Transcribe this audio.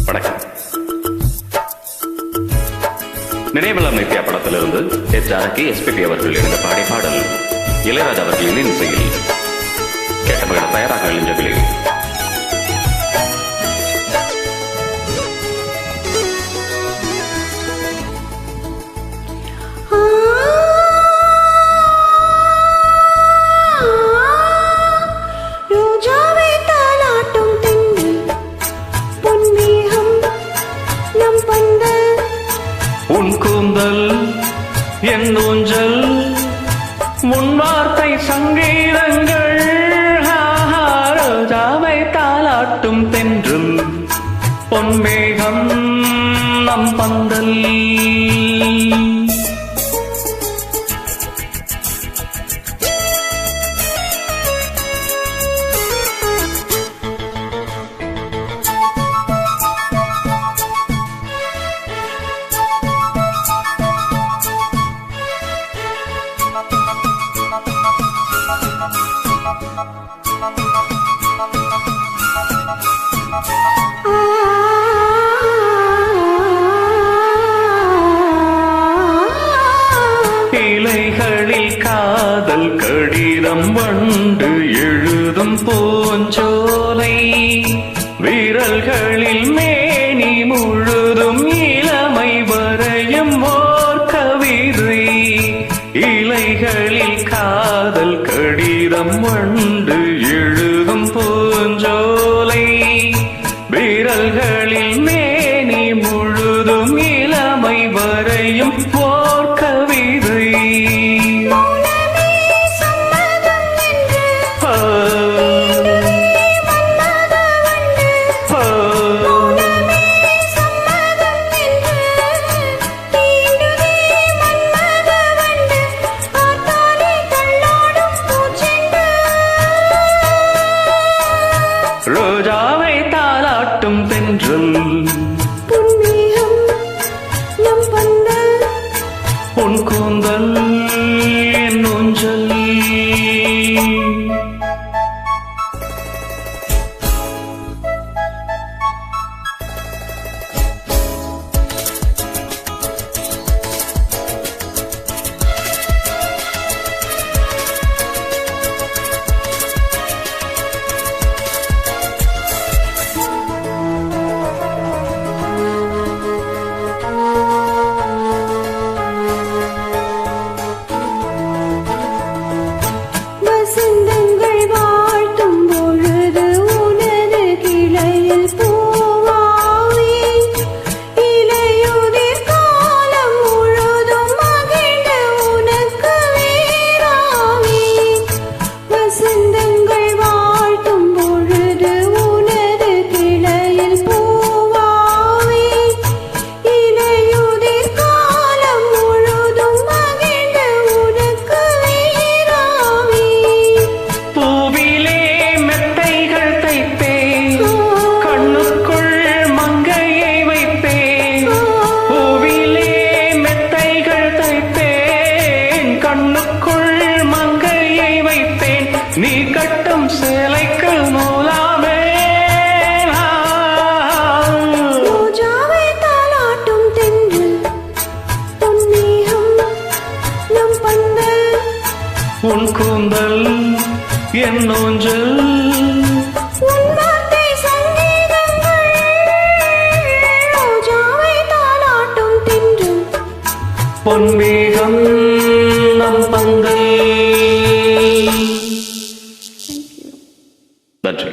வணக்கம். நினைவெல்லாம் நித்யா படத்திலிருந்து ஜானகி எஸ்பிபி அவர்கள் எழுந்த பாடிய பாடல் இளையராஜா அவர்களின் இசையில் கேட்டவர்கள் தயாராக எழுந்தவில்லை. உன் கூந்தல் என் ஊஞ்சல் உன் வார்த்தை சங்கீதங்கள் ரோஜாவை தாலாட்டும் தென்றல் பொன்மேகம் நம் பந்தல். இலைகளில் காதல் கடிதம் வண்டு எழுதும் பூஞ்சோலை விரல்களில் மேனி முழுதும் இளமை வரையும் ஓர் கவிதை. இலைகளில் காதல் கடிதம் வண்டு எழுதும் பூஞ்சோலை விரல்களில் மேனி முழுதும் இளமை வரையும் ஓர் கவிதை. ரோஜாவை தாலாட்டும் தென்றல் பொன்மேகம் நம் பந்தல் உன் கூந்தல் என் ஊஞ்சல். வசந்தங்கள் வாழ்த்தும் பொழுது உனது கிளையில் பூவாவே இலையுதிர் காலம் முழுதும் மகிழ்ந்து உனக்கு வீராவே. வசந்தங்கள் வாழ்த்தும் பொழுது உனது கிளையில் பூவாவே இலையுதிர் காலம் முழுதும் மகிழ்ந்து உனக்கு வீராவே. பூவிலே மெத்தைகள் தைப்பேன் கண்ணுக்குள் மங்கையை வைப்பேன். பூவிலே மெத்தைகள் தைப்பேன் கண்ணுக்குள் மங்கையை வைப்பேன். நீ கட்டும் சேலைக்கு நூலாமே. ரோஜாவை தாலாட்டும் தென்றல் பொன்மேகம் நம் பந்தல் உன் கூந்தல் என் ஊஞ்சல் உன் வார்த்தை சங்கீதங்கள். ரோஜாவை தாலாட்டும் தென்றல் பொன்மேகம் நம் பந்தல். நன்றி.